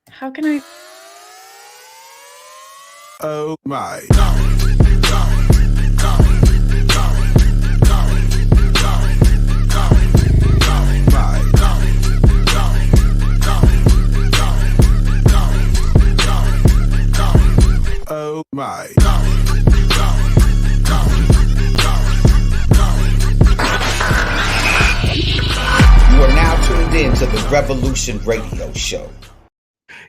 How can I? Oh my. Oh my. You are now tuned in to the Revolution Radio Show.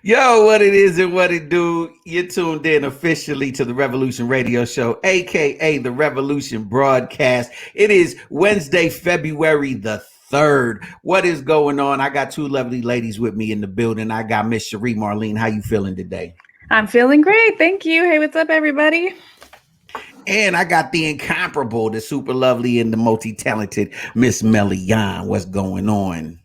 Yo, what it is and what it do. You're tuned in officially to the Revolution Radio Show, aka the Revolution Broadcast. It is Wednesday, February the 3rd. What is going on? I got two lovely ladies with me in the building. I got Miss Sherrie Marlene. How you feeling today? I'm feeling great. Thank you. Hey, what's up, everybody? And I got the incomparable, the super lovely, and the multi-talented Miss Melione. What's going on?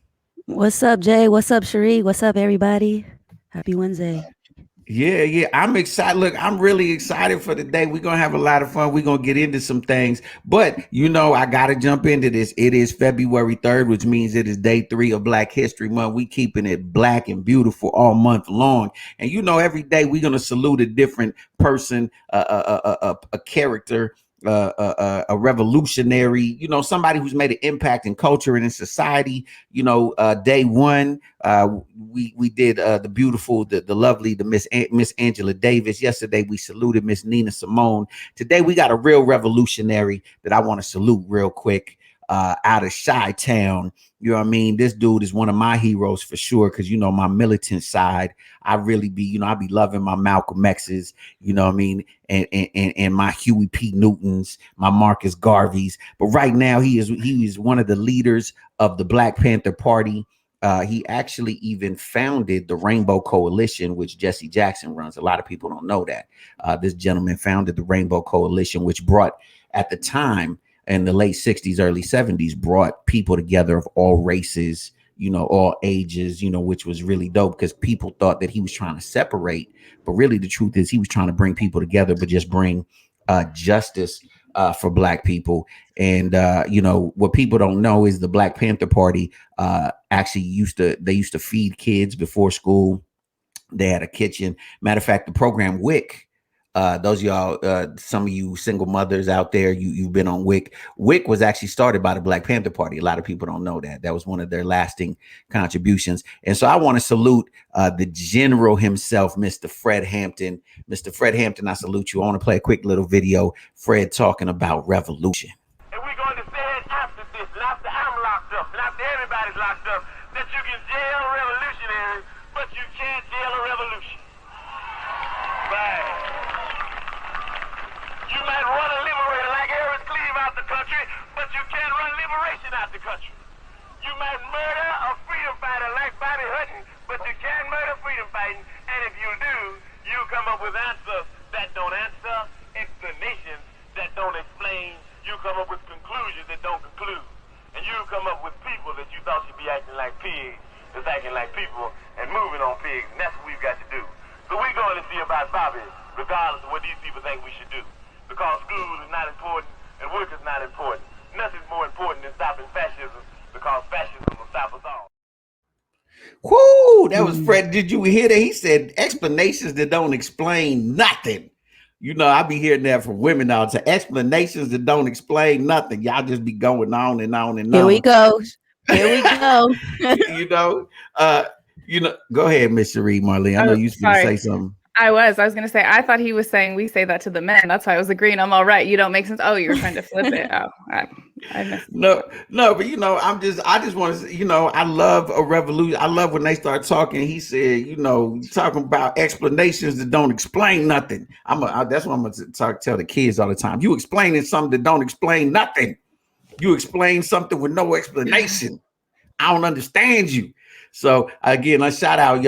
What's up, Jay? What's up, Sherrie? What's up, everybody? Happy Wednesday. Yeah. I'm excited. Look, I'm really excited for the day. We're going to have a lot of fun. We're going to get into some things. But, I got to jump into this. It is February 3rd, which means it is day 3 of Black History Month. We keeping it black and beautiful all month long. And, every day we're going to salute a different person, a character, a revolutionary, somebody who's made an impact in culture and in society. Day one, we did the beautiful, the lovely, the Miss Angela Davis. Yesterday we saluted Miss Nina Simone. Today we got a real revolutionary that I want to salute real quick. Out of Chi-Town, you know what I mean? This dude is one of my heroes for sure, because my militant side, I really be, I be loving my Malcolm X's, you know what I mean, and my Huey P. Newtons, my Marcus Garveys. But right now he is one of the leaders of the Black Panther Party. He actually even founded the Rainbow Coalition, which Jesse Jackson runs. A lot of people don't know that. This gentleman founded the Rainbow Coalition, which brought, at the time, in the late 60s, early 70s, brought people together of all races, all ages, which was really dope, because people thought that he was trying to separate. But really, the truth is he was trying to bring people together, but just bring justice for Black people. And, what people don't know is the Black Panther Party actually used to feed kids before school. They had a kitchen. Matter of fact, the program WIC, those of y'all, some of you single mothers out there, you've been on WIC. WIC was actually started by the Black Panther Party. A lot of people don't know that. That was one of their lasting contributions. And so I want to salute the general himself, Mr. Fred Hampton. Mr. Fred Hampton, I salute you. I want to play a quick little video. Fred talking about revolution. And we're going to say it after this, and after I'm locked up, and after everybody's locked up, that you can jail a revolutionary, but you can't jail a revolution. Right. You might run a liberator like Eric Cleave out the country, but you can't run liberation out the country. You might murder a freedom fighter like Bobby Hutton, but you can't murder freedom fighting. And if you do, you come up with answers that don't answer, explanations that don't explain. You come up with conclusions that don't conclude. And you come up with people that you thought should be acting like pigs, that's acting like people and moving on pigs. And that's what we've got to do. So we're going to see about Bobby, regardless of what these people think we should do. Because school is not important and work is not important. Nothing's more important than stopping fascism, because fascism will stop us all. Whoo, that was Fred. Did you hear that? He said explanations that don't explain nothing. I be hearing that from women all the time. Explanations that don't explain nothing. Y'all just be going on and on and on. Here we go. Go ahead, Miss Sherrie Marlene. I know you going to say something. I was going to say, I thought he was saying we say that to the men. That's why I was agreeing. I'm all right. You don't make sense. Oh, you were trying to flip it. Oh, I missed it. No, but I just want to say, I love a revolution. I love when they start talking. He said, talking about explanations that don't explain nothing. That's what I'm going to tell the kids all the time. You explaining something that don't explain nothing. You explain something with no explanation. I don't understand you. So again, let's shout out,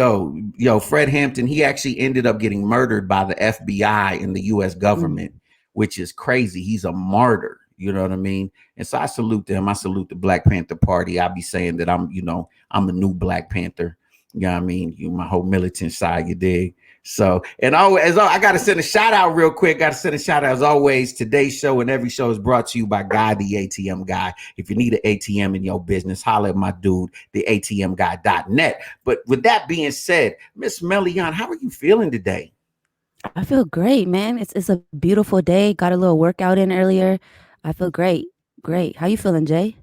Fred Hampton. He actually ended up getting murdered by the FBI and the U.S. government, which is crazy. He's a martyr. You know what I mean? And so I salute them. I salute the Black Panther Party. I be saying that I'm a new Black Panther. You know what I mean? You my whole militant side, you dig? So, and always, I got to send a shout out real quick. Got to send a shout out as always. Today's show and every show is brought to you by Guy, the ATM Guy. If you need an ATM in your business, holler at my dude, the ATMguy.net. But with that being said, Miss Melione, how are you feeling today? I feel great, man. It's a beautiful day. Got a little workout in earlier. I feel great. Great. How you feeling, Jay?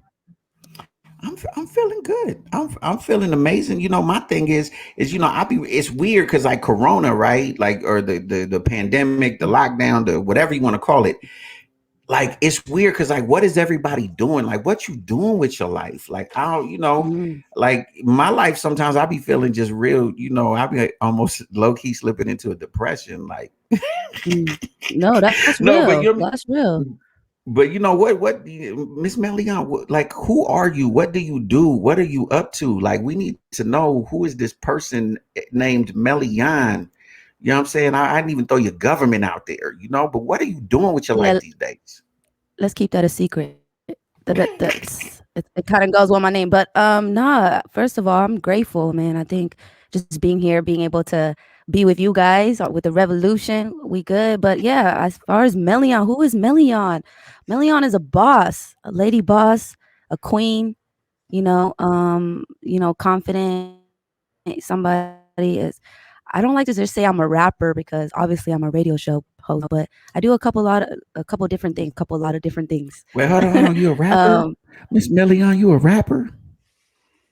I'm feeling good. I'm feeling amazing. You know, my thing is it's weird because like Corona, right? Like or the pandemic, the lockdown, the whatever you want to call it. Like it's weird because like what is everybody doing? Like what you doing with your life? Like I don't, Mm, like my life sometimes I be feeling just real, I be like, almost low key slipping into a depression. Like mm. No, that's no, but real. you're That's real. but you know what Miss Melione, like who are you? What do you do? What are you up to? Like we need to know who is this person named Melione. You know what I'm saying? I didn't even throw your government out there, but what are you doing with your life Yeah, these days? let's keep that a secret. It kind of goes with my name, but nah. First of all, I'm grateful, man. I think just being here, being able to be with you guys with the revolution, we good. But yeah, as far as Melion, who is Melion? Melion is a boss, a lady boss, a queen. Confident. Somebody is. I don't like to just say I'm a rapper because obviously I'm a radio show host, but I do a couple different things, lot of different things. Well, hold on. You a rapper? um, Miss Melione, you a rapper?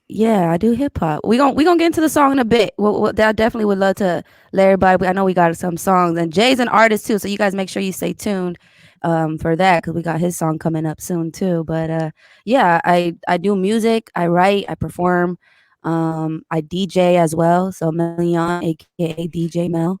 yeah, I do hip hop. We gonna get into the song in a bit. I definitely would love to let everybody. I know we got some songs, and Jay's an artist too, so you guys make sure you stay tuned for that because we got his song coming up soon too. But yeah, I do music, I write, I perform, I DJ as well. So Melion, aka DJ Mel.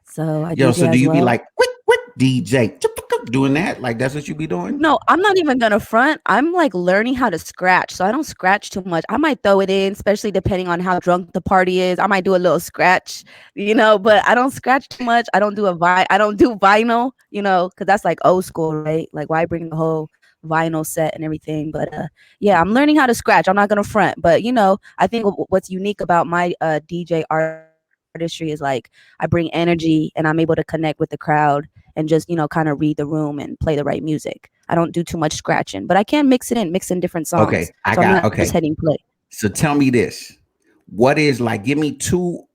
So I Yo, so DJ do as you be well. like, what DJ? Doing that? Like, that's what you be doing? No, I'm not even gonna front. I'm like learning how to scratch. So I don't scratch too much. I might throw it in, especially depending on how drunk the party is. I might do a little scratch, but I don't scratch too much. I don't do vinyl, because that's like old school, right? Like why bring the whole vinyl set and everything. But yeah, I'm learning how to scratch. I'm not gonna front. But I think what's unique about my DJ artistry is like I bring energy and I'm able to connect with the crowd and just kind of read the room and play the right music. I don't do too much scratching, but I can mix in different songs, Okay, I so I'm got not just okay. hitting play. So tell me this. What is like give me two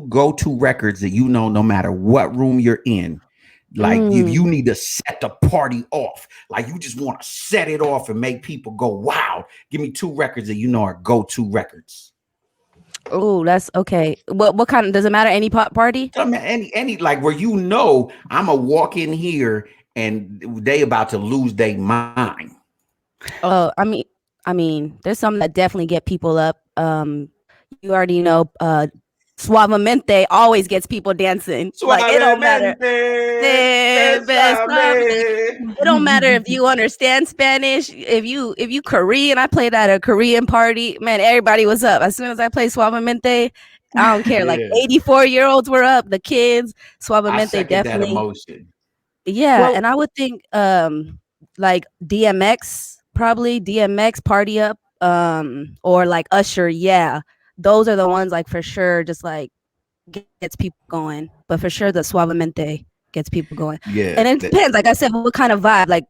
go-to records that no matter what room you're in. Like if Mm. you need to set the party off, like you just want to set it off and make people go wow. Give me two records that are go-to records. Oh, that's okay. What kind of, does it matter, any pop party? I mean, any like where I'm a walk in here and they about to lose their mind. Oh, I mean, there's some that definitely get people up. You already know, Suavemente always gets people dancing. Like it don't matter. Suavemente, It don't matter if you understand Spanish. If you Korean, I played at a Korean party. Man, everybody was up. As soon as I played Suavemente, I don't care. Like Yeah. 84-year-olds were up. The kids, I Suavemente second that definitely. emotion. Yeah, Well, and I would think like DMX Party Up, or like Usher. Yeah, those are the ones like for sure. Just like gets people going, but for sure the Suavemente gets people going. yeah. And it depends, like I said, what kind of vibe. Like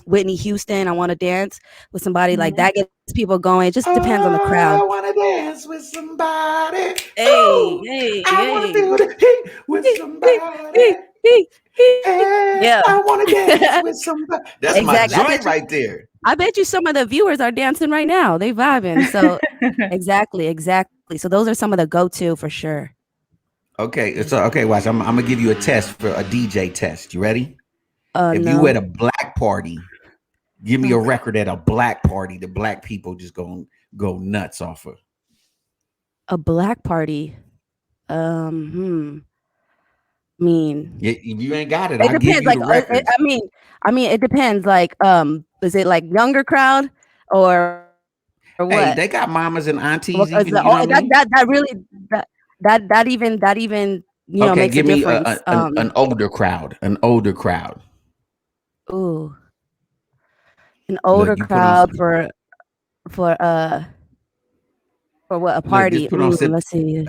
Whitney Houston, I want to dance with somebody like that gets people going. It just depends on the crowd. I want to dance with somebody. Hey, Oh, hey, I want to hey. feel the heat with somebody. Hey, Yeah. I want to dance with somebody. That's my Exactly. joint right there. I bet you some of the viewers are dancing right now. They vibing. So exactly. So those are some of the go-to for sure. Okay, so watch. I'm gonna give you a test for a DJ test. You ready? If you at No. a black party, give me a record at a black party. The black people just gonna go nuts off of. A black party. I mean, If you ain't got it, it I'll give depends. you Like, the records. it depends. Like, is it like younger crowd or Hey, what? they got mamas and What aunties is even, the, you know oh, what I mean? that really that even Okay, makes a give me difference. an older crowd. An older crowd. Ooh, an Look, older you put on crowd some. for For what, a Look, just party? put on Let's see.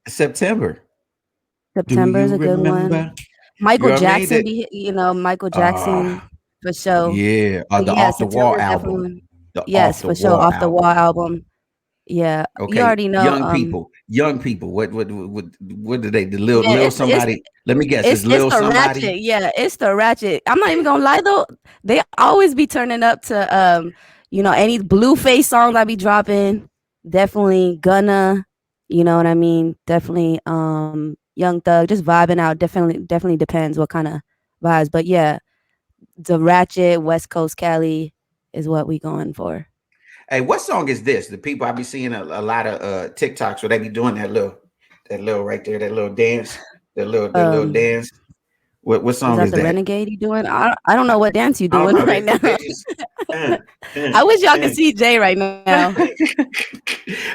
September. Do September is you a good one. remember? You Michael know what I mean? Jackson, Michael Uh, Jackson for sure. yeah, But the yeah, Off the Wall September is album. definitely one. The Off Yes, the for sure. Wall Off the Wall album. album. Yeah, you Okay, already know. young people, young people. What do they? The Man, little somebody. Let me guess. It's it's little the somebody. ratchet. Yeah, it's the ratchet. I'm not even gonna lie though. They always be turning up to any Blueface songs I be dropping. Definitely gonna, you know what I mean? Definitely Young Thug, just vibing out. Definitely depends what kind of vibes. But yeah, the ratchet West Coast Cali is what we going for. Hey, what song is this? The people I be seeing a lot of TikToks where they be doing that little right there, that little dance, that little dance. What Is song that is the that? Renegade you doing? I don't know what dance you I don't doing know. right now. They just. I wish y'all could see Jay right now.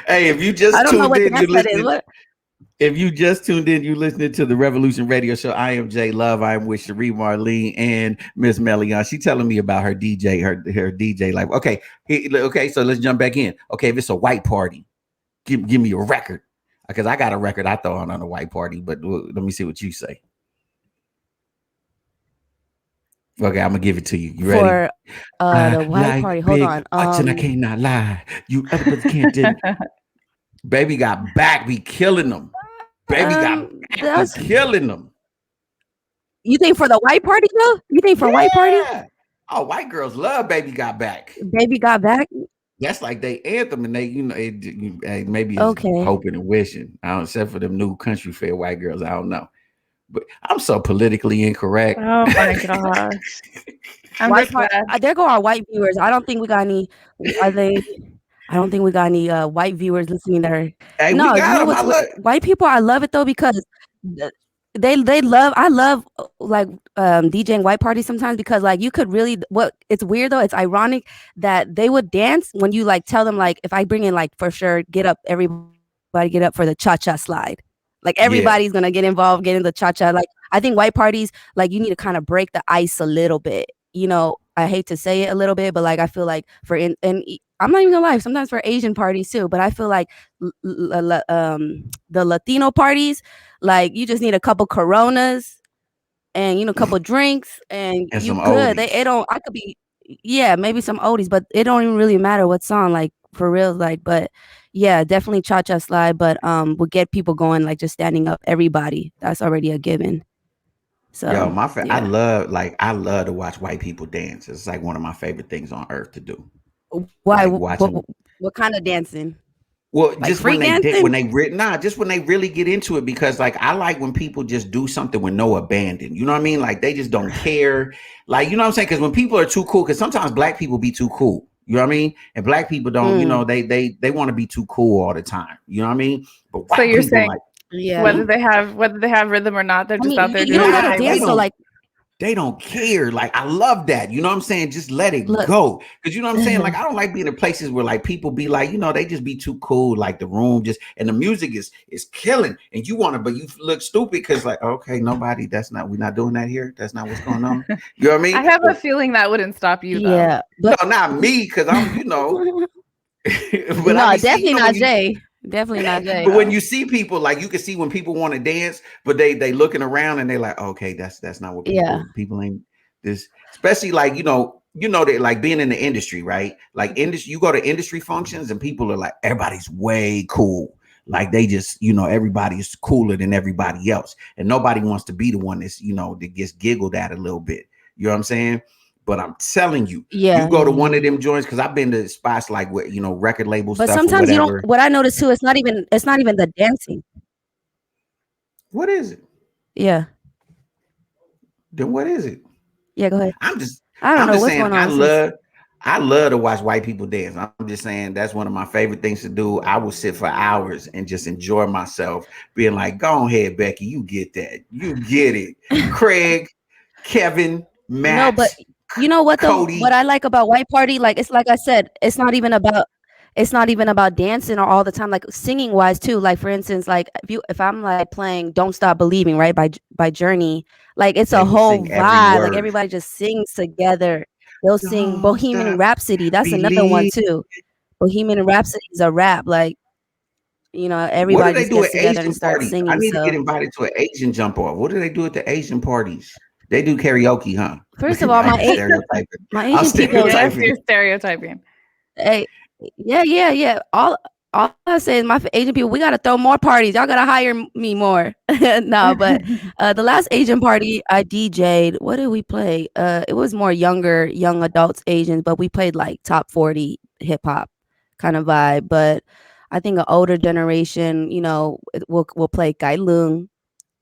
Hey, if you I just don't know tuned what in, you're dance that is. listening. What? If you just tuned in, you listening to the Revolution Radio Show. I am Jay Love. I am with Sherrie Marlene and Miss Melione. She telling me about her DJ, her DJ life. Okay, okay. So let's jump back in. Okay, if it's a white party, give me a record, because I got a record I throw on a white party. But let me see what you say. Okay, I'm gonna give it to you. You ready? For the white like party. Hold big on. butts and I cannot lie. You other brothers can't deny. Baby got back. We killing them. Baby got back. We killing them. You think for the white party though? You think for white party? Oh, white girls love Baby Got Back. Baby Got Back. That's like they anthem, and they, maybe it's Okay. hoping and wishing. I don't, except for them new country fair white girls. I don't know, but I'm so politically incorrect. Oh my gosh. I'm White just glad. there go our white viewers. I don't think we got any. Are they? I don't think we got any white viewers listening to her. Hey, No, we got you know them. what's white people? I love it though because they love. I love like DJing white parties sometimes because like you could really. What it's weird though. It's ironic that they would dance when you like tell them like if I bring in like for sure get up everybody get up for the cha cha slide. Like everybody's gonna get involved, get in the cha cha. Like I think white parties like you need to kind of break the ice a little bit. You know, I hate to say it a little bit, but like I feel like for I'm not even gonna lie, sometimes for Asian parties too, but I feel like the Latino parties, like you just need a couple Coronas and a couple drinks and you good. I could be maybe some oldies, but it don't even really matter what song, like for real, like. But yeah, definitely cha cha slide, but we'll get people going, like just standing up, everybody. That's already a given. So yo, my friend, I love to watch white people dance. It's like one of my favorite things on earth to do. Why? Like watching. What kind of dancing? Well, like just when they just when they really get into it, because like I like when people just do something with no abandon. You know what I mean? Like they just don't care. Like, you know what I'm saying? Because when people are too cool, because sometimes black people be too cool. You know what I mean? And black people don't. They want to be too cool all the time. You know what I mean? But white so you're people, saying like, whether they have rhythm or not, they're just out there doing it. Dance, so like they don't care. Like, I love that. You know what I'm saying? Just let it go. Because you know what I'm saying? Like, I don't like being in places where like people be like, they just be too cool. Like the room and the music is killing. And you want to, but you look stupid because like, okay, we're not doing that here. That's not what's going on. You know what I mean? I have a feeling that wouldn't stop you though. Yeah. But no, not me, because I'm, but no, definitely not Jay. Definitely not Jay. But when you see people, like you can see when people want to dance, but they looking around and they like, okay, that's not what people ain't this, especially like, that like being in the industry, right? Like you go to industry functions and people are like, everybody's way cool. Like they just, everybody's cooler than everybody else. And nobody wants to be the one that's, that gets giggled at a little bit. You know what I'm saying? But I'm telling you, you go to one of them joints, because I've been to spots like with record label stuff. But sometimes you don't. What I notice too, it's not even the dancing. What is it? Yeah. Then what is it? Yeah, go ahead. I don't know what's going on. I love to watch white people dance. I'm just saying that's one of my favorite things to do. I will sit for hours and just enjoy myself, being like, "Go ahead, Becky, you get that, you get it." Craig, Kevin, Matt. No, but you know what though? What I like about white party, like it's like I said, it's not even about dancing or all the time, like singing wise too. Like for instance, like if I'm like playing "Don't Stop Believing," right, by Journey, like it's a whole vibe. Like everybody just sings together. They'll sing Bohemian Rhapsody. That's another one too. Bohemian Rhapsody is a rap. Like You know, What do everybody they just do gets at together Asian and starts parties? I singing. need to get So invited to an Asian jump off. What do they do at the Asian parties? They do karaoke, huh? first Look of at me, all, I'm stereotyping. my I'm Asian people, Yes, stereotyping. you're stereotyping. hey, yeah. All I say is my Asian people, we gotta throw more parties. Y'all gotta hire me more. No, but the last Asian party I DJ'd, what did we play? It was more young adults, Asians, but we played like top 40 hip hop kind of vibe. But I think an older generation, you know, will play Kai Lung.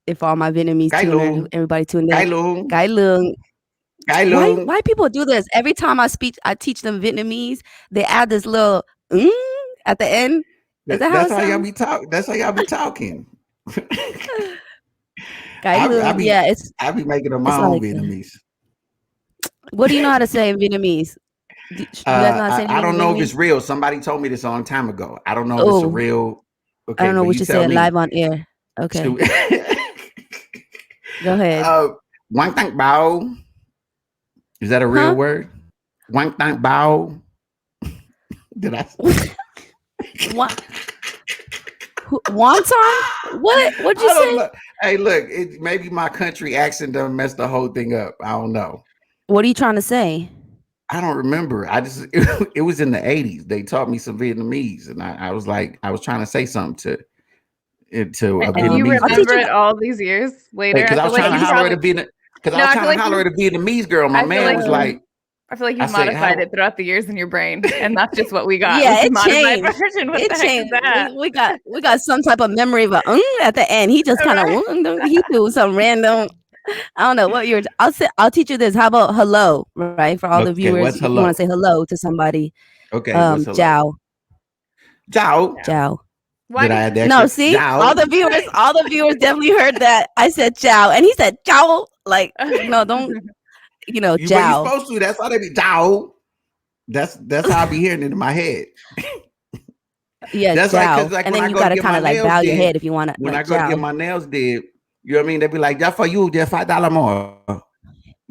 If all my Vietnamese Kai tuners, Lung, everybody tuned Kai in, Lung, Kai Lung. Kai Lung. Why people do this? Every time I teach them Vietnamese, they add this little at the end. Is that how it That's how y'all sounds? be talking. That's how y'all be talking. Kai Lung. Yeah, I be making them my it's own like Vietnamese. what do you know how to say in Vietnamese? Do you guys know how to say I anything don't in know if it's Vietnamese? real. Somebody told me this a long time ago. I don't know if it's a Oh, real. I Okay, don't know. but We you should say tell it me. live on air. Okay, go ahead. Wang Tang Bao. Is that a real Huh? word? Wang Tang Bao. Did I? What? Wonton? What'd you I don't say? know. Hey, look, maybe my country accent done messed the whole thing up. I don't know. What are you trying to say? I don't remember. It was in the 80s. They taught me some Vietnamese, and I was like, I was trying to say something to a And you Vietnamese I'll teach remember you. it all these years later. because I was like trying to you holler at probably. a because I No, was I trying feel to like holler at a Vietnamese girl. My I feel man like was like, I feel like I you said, modified how? it throughout the years in your brain, and that's just what we got. Yeah, Was the it modified changed. version. What It the heck is changed. that? We got some type of memory of a at the end. He just kind of Right. he threw some random. I don't know what you're. I'll teach you this. How about hello, right? For all the Okay, viewers, what's if you want to hello? say hello to somebody, Okay, what's hello? Jiao, Ciao. Jiao. Why Did do I you add the No, extra? see, Ciao. all the viewers definitely heard that. I said ciao, and he said ciao. Like, no, don't, But you ciao. supposed to. That's how they be. Ciao. That's how I be hearing it in my head. Yeah, That's like ciao. because like And when then I you go to gotta get kind my of like nails bow your did, head if you want to, when I like go to get ciao. my nails did, you know what I mean? They be like, "Just for you, just $5 more.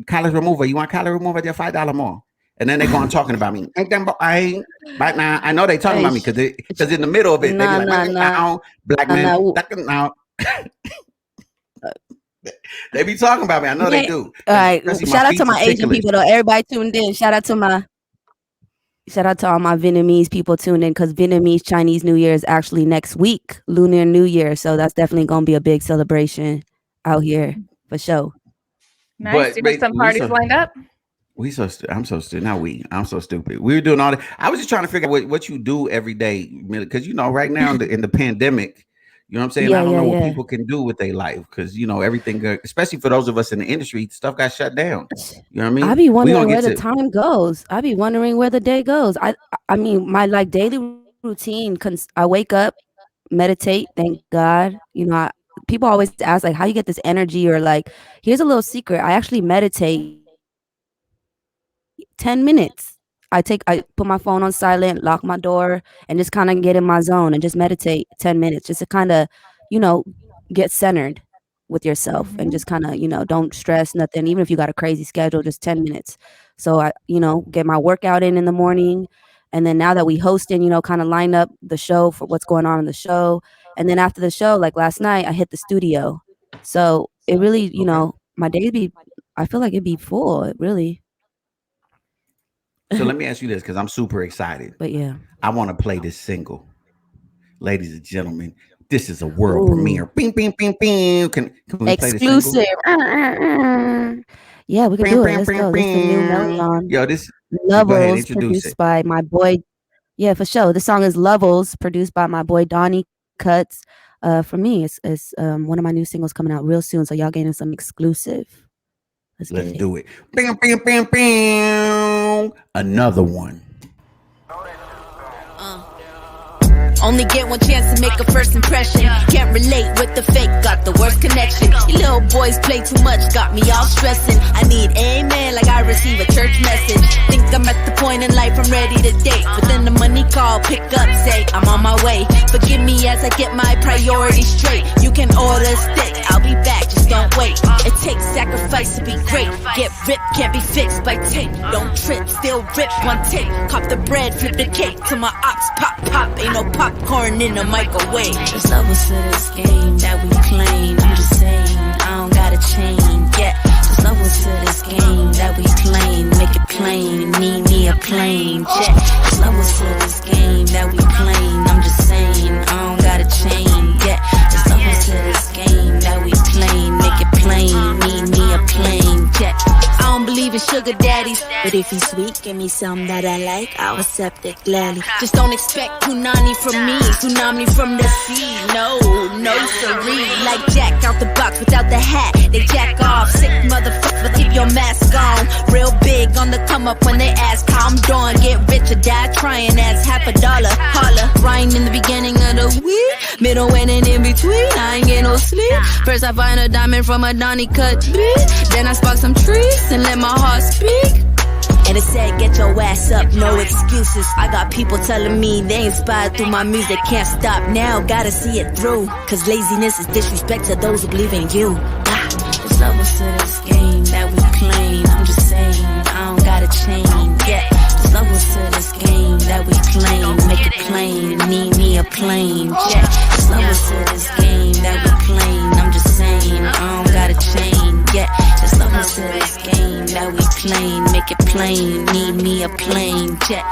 College remover. You want college remover? Just $5 more." And then they go on talking about me. Right now, I know they talking Hey, about me because in the middle of it, they be like, black man, nah. now. They be talking about me. I know they do. All right, Especially my shout out to feet my is Asian ticklish. people though. Everybody tuned in. Shout out to all my Vietnamese people tuned in because Vietnamese Chinese New Year is actually next week, Lunar New Year. So that's definitely gonna be a big celebration out here for sure. nice? Do you have some parties lined up? I'm so stupid. Not we. I'm so stupid. We were doing all that. I was just trying to figure out what you do every day, because right now in the pandemic, you know what I'm saying? I don't know what people can do with their life because everything, especially for those of us in the industry, stuff got shut down. You know what I mean? I be wondering where the time goes. I be wondering where the day goes. I mean, my like daily routine. I wake up, meditate. Thank God. People always ask like, how you get this energy, or like, here's a little secret. I actually meditate 10 minutes. I put my phone on silent, lock my door, and just kind of get in my zone and just meditate 10 minutes just to kind of, get centered with yourself and just kind of, don't stress nothing. Even if you got a crazy schedule, just 10 minutes. So I, get my workout in the morning. And then now that we hosting, kind of line up the show for what's going on in the show. And then after the show, like last night, I hit the studio. So it really, my days I feel like it'd be full. It really. So let me ask you this, because I'm super excited. But yeah, I want to play this single. Ladies and gentlemen, this is a world premiere. Bing, bing, bing, bing. Can we play this exclusive? Yeah, we can do it. Let's go. This is the new Melione. Yo, this Levels produced by my boy. Yeah, for sure. The song is Levels, produced by my boy Donnie Cuts. For me, it's one of my new singles coming out real soon. So y'all getting some exclusive. Let's do it. Bam, bam, bam, bam. Another one. Only get one chance to make a first impression. Can't relate with the fake, got the worst connection. You little boys play too much, got me all stressing. I need amen like I receive a church message. Think I'm at the point in life I'm ready to date, but then the money call, pick up, say I'm on my way. Forgive me as I get my priorities straight. You can order steak, I'll be back, just don't wait. It takes sacrifice to be great. Get ripped, can't be fixed by tape. Don't trip, still rip one tape. Cop the bread, flip the cake till my ops pop, pop. Ain't no popcorn in the microwave. There's levels to this game that we playing. I'm just saying, I don't gotta change yet. There's levels to this game that we playing. Make it plain, need me a plane jet. There's levels to this game that we playing. I'm just saying, I don't gotta change yet. There's levels to this game that we playing. Make it plain, need me a plane jet. I don't believe in sugar daddies, but if he's sweet, give me something that I like, I'll accept it gladly. Just don't expect punani from me, tsunami from the sea. No, no siree. Like Jack out the box without the hat, they jack off. Sick motherfucker, keep your mask on. Real big on the come up when they ask how I'm doing. Get rich or die trying, that's $50. Holla, Ryan in the beginning of the week, middle and in between, I ain't get no sleep. First I find a diamond from a Donny cut beat, then I spark some trees and let my heart speak. And it said, get your ass up, no excuses. I got people telling me they inspired through my music, can't stop now, gotta see it through. Cause laziness is disrespect to those who believe in you. There's levels to this game that we playing. I'm just saying, I don't gotta change yet. There's levels to this game that we playing. Make it plain, need me a plane jet. There's levels to this game that we playing. I'm just saying, I don't gotta change yet. There's levels to this game that we playing. Make it plain, need me a plane jet.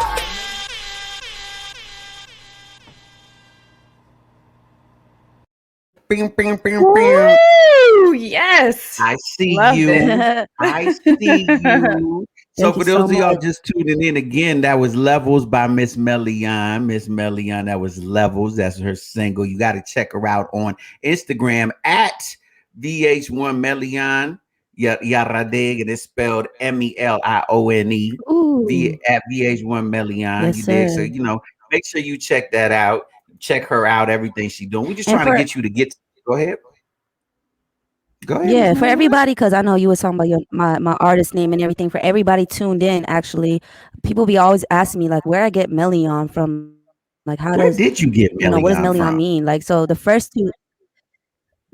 Bing, bing, bing, bing. Woo! Yes. I see Love you. it. I see you. So Thank for you those so of y'all much. just tuning in again, that was Levels by Miss Melione. Miss Melione, that was Levels. That's her single. You got to check her out on Instagram at VH1 Melione. Yaradig, and it's spelled Melione. Ooh, At VH1 Melione. yes, You dig? So, sir. you know, make sure you check that out. Check her out, everything she's doing. We're just And trying to for get you to get. Go ahead. Go ahead, Miss yeah, for Melione. everybody, because I know you was talking about my artist name and everything. For everybody tuned in, actually, people be always asking me like where I get Melion from. Like how Where does did you get what does Melion Melion from? mean? Like so the first two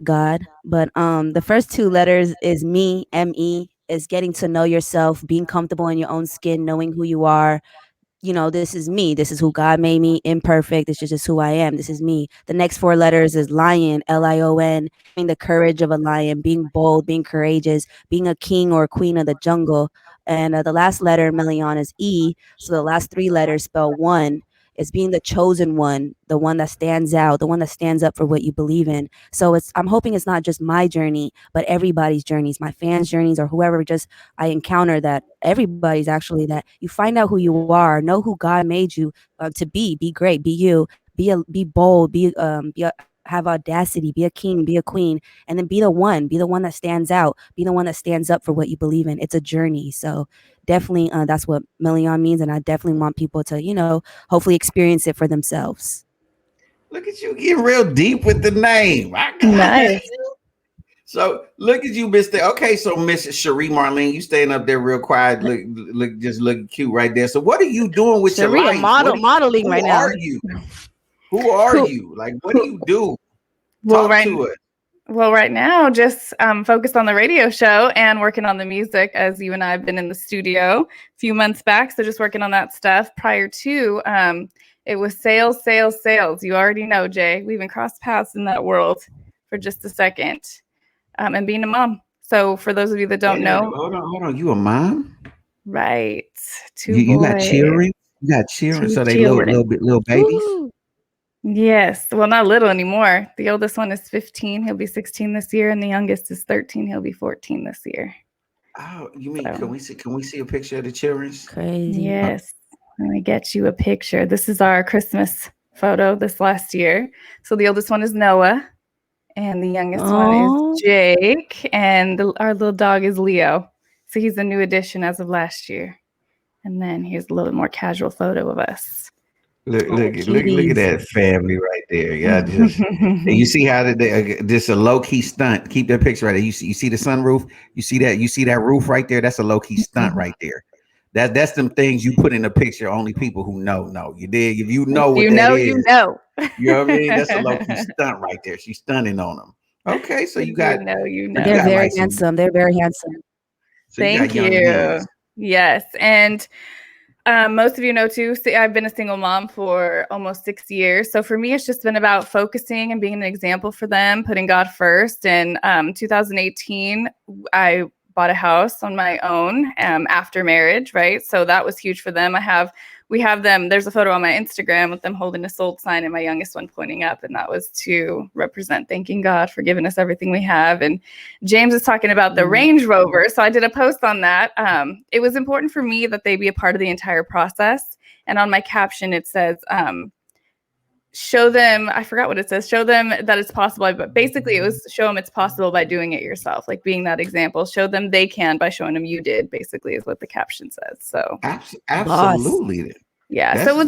God, but the first two letters is me, M-E, is getting to know yourself, being comfortable in your own skin, knowing who you are. This is me. This is who God made me, imperfect. This is just who I am. This is me. The next four letters is lion, Lion, having the courage of a lion, being bold, being courageous, being a king or a queen of the jungle. And the last letter in Melion is E. So the last three letters spell one. It's being the chosen one, the one that stands out, the one that stands up for what you believe in. So I'm hoping it's not just my journey, but everybody's journeys, my fans' journeys, or whoever just I encounter, that everybody's actually, that you find out who you are, know who God made you to be great, be you, be bold, have audacity, be a king, be a queen, and then be the one that stands out, be the one that stands up for what you believe in. It's a journey. So definitely that's what Melion means, and I definitely want people to hopefully experience it for themselves. Look at you getting real deep with the name. I Nice. So look at you, Mister. Okay, so Miss Sherrie Marlene, you staying up there real quiet, look, just looking cute right there. So what are you doing with your Sherrie, life? modeling right now. Who are you? Who are Who- you? Like, what do you do? Well, Talk to us. right now, just focused on the radio show and working on the music, as you and I have been in the studio a few months back. So just working on that stuff. Prior to, it was sales. You already know, Jay. We even crossed paths in that world for just a second. And being a mom. So for those of you that don't know, Hold on. You a mom? right? Two You got boys. cheering? You got cheering, Two so they children. little babies. Woo. Yes. Well, not little anymore. The oldest one is 15. He'll be 16 this year, and the youngest is 13. He'll be 14 this year. Oh, you mean So- can we see a picture of the children? Crazy. Yes. Let me get you a picture. This is our Christmas photo this last year. So the oldest one is Noah, and the youngest one Aw. is Jake, and our little dog is Leo. So he's a new addition as of last year. And then here's a little more casual photo of us. Look at cuties. that family right there. Yeah, just and you see how this a low key stunt. Keep that picture right there. You see the sunroof. You see that roof right there. That's a low key stunt right there. That's them things you put in a picture. Only people who know. You did. If you know what you that know, is, you know. you know what I mean. That's a low key stunt right there. She's stunning on them. Okay, so If you got you But know. they're got very like some, handsome. They're very handsome. so you got Thank young you. men's. Yes, and most of you know too, I've been a single mom for almost 6 years. So for me, it's just been about focusing and being an example for them, putting God first. And 2018, I bought a house on my own after marriage, right? So that was huge for them. We have them, there's a photo on my Instagram with them holding a sold sign and my youngest one pointing up. And that was to represent thanking God for giving us everything we have. And James is talking about the Range Rover. So I did a post on that. It was important for me that they be a part of the entire process. And on my caption, it says, show them, I forgot what it says, show them that it's possible. But basically it was show them it's possible by doing it yourself, like being that example. Show them they can by showing them you did, basically is what the caption says. So Absolutely. yeah. So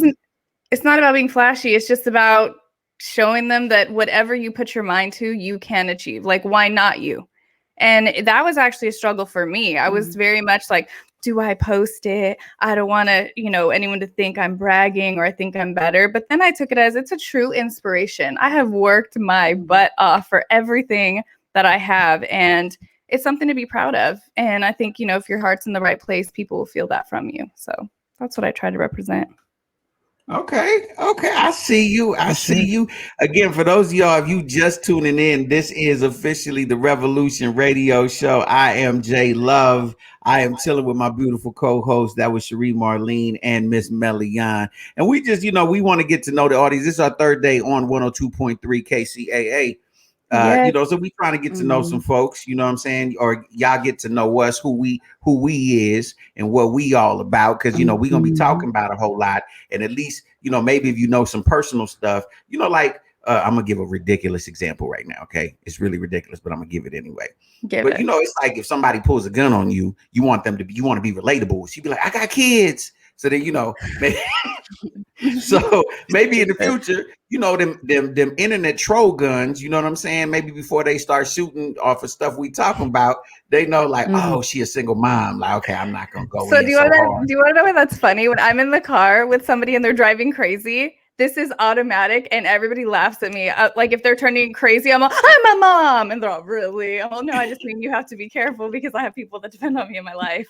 it's not about being flashy. It's just about showing them that whatever you put your mind to, you can achieve. Like, why not you? And that was actually a struggle for me. I was very much like, do I post it? I don't want to, anyone to think I'm bragging or I think I'm better. But then I took it as it's a true inspiration. I have worked my butt off for everything that I have. And it's something to be proud of. And I think, if your heart's in the right place, people will feel that from you. So that's what I try to represent. Okay. I see you. Again, for those of y'all, if you just tuning in, this is officially the Revolution Radio Show. I am Jay Love. I am chilling with my beautiful co-host. That was Sherrie Marlene and Miss Melione. And we just, we want to get to know the audience. This is our third day on 102.3 KCAA. Yes. So we trying to get to know some folks, you know what I'm saying? Or y'all get to know us, who we is and what we all about. Cause we're gonna be talking about a whole lot. And at least, maybe if you know some personal stuff, like I'm gonna give a ridiculous example right now. Okay. It's really ridiculous, but I'm gonna give it anyway. It's like if somebody pulls a gun on you, you want to be relatable. She'd be like, I got kids. So then, maybe, so maybe in the future, them internet troll guns, you know what I'm saying? Maybe before they start shooting off of stuff we talking about, they know like, oh, she a single mom. Like, okay, I'm not gonna go. So do you want to know why that's funny? When I'm in the car with somebody and they're driving crazy, this is automatic, and everybody laughs at me. Like if they're turning crazy, I'm a mom, and they're all really. Oh no, I just mean you have to be careful because I have people that depend on me in my life.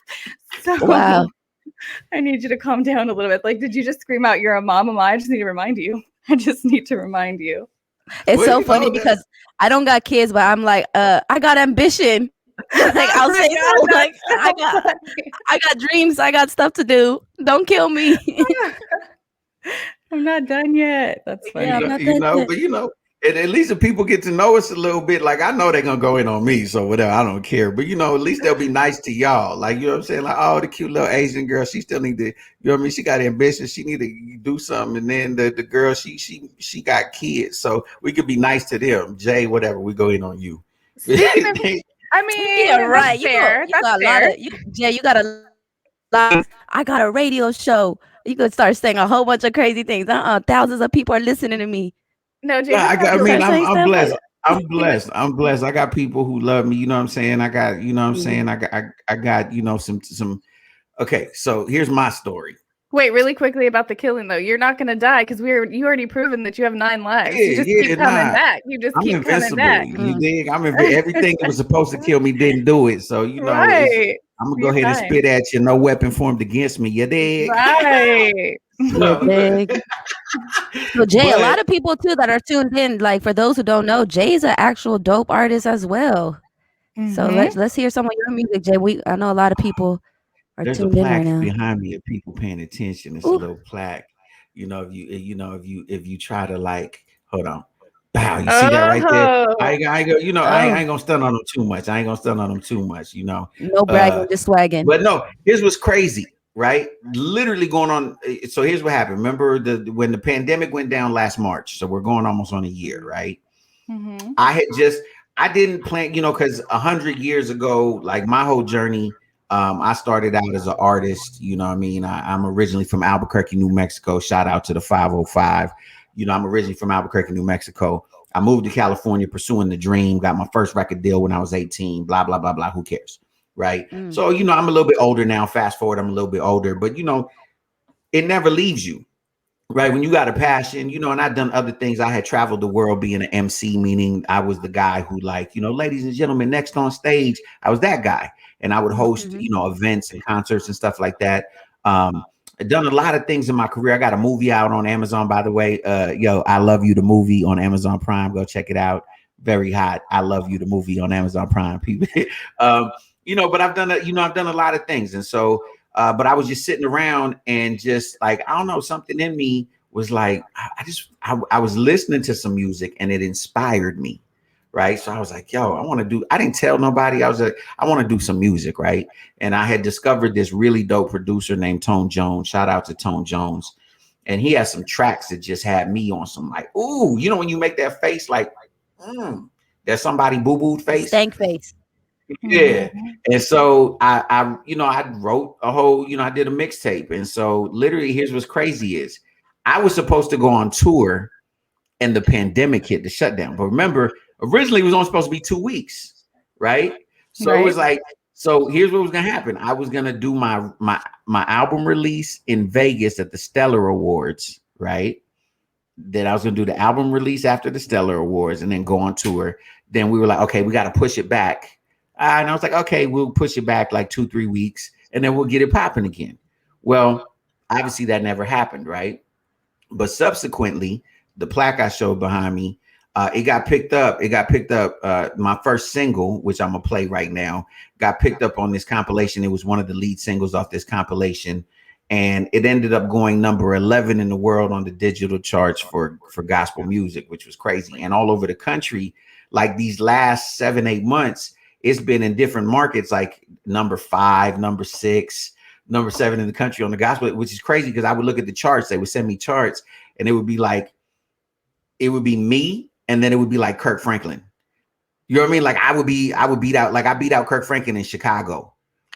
So Wow. I need you to calm down a little bit. Like, did you just scream out, "You're a mom"? I just need to remind you. It's so funny because I don't got kids, but I'm like, I got ambition. Like I'll say so, like I got dreams, I got stuff to do. Don't kill me. I'm not done yet. That's funny. But at least if people get to know us a little bit, like I know they're gonna go in on me, so whatever, I don't care. But at least they'll be nice to y'all. Like, you know what I'm saying? Like, oh, the cute little Asian girl, she still need to, you know what I mean? She got ambition, she need to do something. And then the girl, she got kids. So we could be nice to them. Jay, whatever, we go in on you. I mean, yeah, right. That's fair. Jay, you got a lot. I got a radio show. You could start saying a whole bunch of crazy things. Thousands of people are listening to me. No, Jay. I'm blessed. I'm blessed. I got people who love me. You know what I'm saying? I got, you know what I'm saying? I got, some. Okay, so here's my story. Wait, really quickly about the killing though. You're not gonna die because you already proven that you have 9 lives. Yeah, you just keep coming back. I'm invincible. You dig? Everything that was supposed to kill me didn't do it. So right. I'm gonna go ahead and spit at you. No weapon formed against me. You dig? Right. So Jay, a lot of people too that are tuned in. Like for those who don't know, Jay's an actual dope artist as well. Mm-hmm. So let's hear some of your music, Jay. I know a lot of people. There's a plaque behind me of people paying attention. It's a little plaque. If you try to like, hold on. Wow, you see that right there? I ain't gonna stun on them too much. No bragging, just swagging. But no, here's what's crazy, right? Literally going on. So here's what happened. Remember when the pandemic went down last March? So we're going almost on a year, right? Mm-hmm. I didn't plan, because 100 years ago, like my whole journey. I started out as an artist, you know what I mean? I'm originally from Albuquerque, New Mexico. Shout out to the 505. I'm originally from Albuquerque, New Mexico. I moved to California pursuing the dream, got my first record deal when I was 18, blah, blah, blah, blah. Who cares? Right. So, I'm a little bit older now. Fast forward, I'm a little bit older, but it never leaves you. right? When you got a passion, you know, and I've done other things. I had traveled the world being an MC, meaning I was the guy who, like, you know, ladies and gentlemen, next on stage, I was that guy. And I would host, you know, events and concerts and stuff like that. I've done a lot of things in my career. I got a movie out on Amazon, by the way. Yo, I Love You, the movie on Amazon Prime. Go check it out. Very hot. I Love You, the movie on Amazon Prime. People, you know, but I've done a lot of things. And so, but I was just sitting around and just like, I don't know, something in me was like, I was listening to some music and it inspired me. Right. So I was like, yo, I didn't tell nobody. I was like, I want to do some music. Right. And I had discovered this really dope producer named Tone Jones. Shout out to Tone Jones. And he has some tracks that just had me on some like, ooh, you know, when you make that face like, there's somebody boo-booed face. Stank face. Yeah. And so I wrote a whole, I did a mixtape. And so literally here's what's crazy is I was supposed to go on tour and the pandemic hit, the shutdown. But remember, originally it was only supposed to be 2 weeks, right? So it was like, so here's what was gonna happen. I was gonna do my album release in Vegas at the Stellar Awards, right? Then I was gonna do the album release after the Stellar Awards and then go on tour. Then we were like, okay, we got to push it back. And I was like, okay, we'll push it back like 2-3 weeks and then we'll get it popping again. Well, obviously that never happened, right? But subsequently, the plaque I showed behind me, it got picked up. My first single, which I'm gonna play right now, got picked up on this compilation. It was one of the lead singles off this compilation, and it ended up going number 11 in the world on the digital charts for gospel music, which was crazy. And all over the country, like these last 7-8 months, it's been in different markets, like number 5, number 6, number 7 in the country on the gospel, which is crazy because I would look at the charts. They would send me charts, and it would be like, it would be me, and then it would be like Kirk Franklin. You know what I mean? Like I beat out Kirk Franklin in Chicago,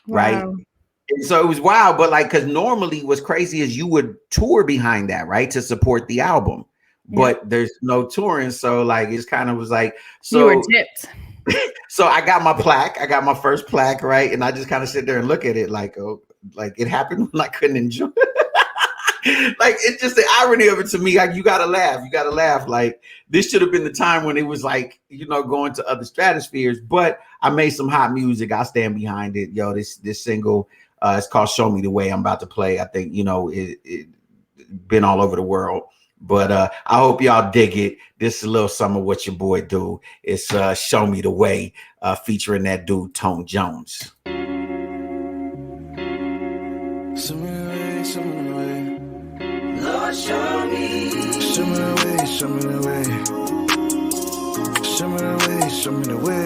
right? And so it was wild, but like, because normally what's crazy is you would tour behind that, right, to support the album, but there's no touring, so like it's kind of was like, so you were tipped. So I got my plaque, I got my first plaque, right, and I just kind of sit there and look at it like, oh, like it happened when I couldn't enjoy. Like it's just the irony of it to me. Like you gotta laugh. Like this should have been the time when it was like, going to other stratospheres. But I made some hot music. I stand behind it. Yo, this single, it's called "Show Me the Way." I'm about to play. I think it been all over the world. But I hope y'all dig it. This is a little some of what your boy do. It's "Show Me the Way," featuring that dude Tone Jones. Lord, show me the way, show me the way, show me the way, show me the way.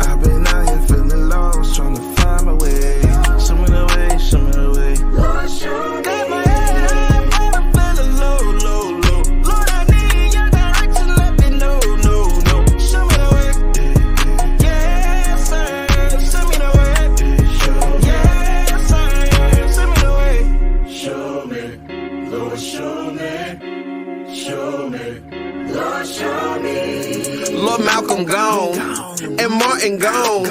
I've been out here feeling lost, trying to find my way. Show me the way, show me the way. Lord, show me. Got my head high, but I'm feeling low. Lord, I need your direction, let me know, no. Show me the way, yes sir. Show me the way, yes sir. Show me the way. Show me, Lord, show me, Lord, show me. Lord Malcolm gone, and Martin gone,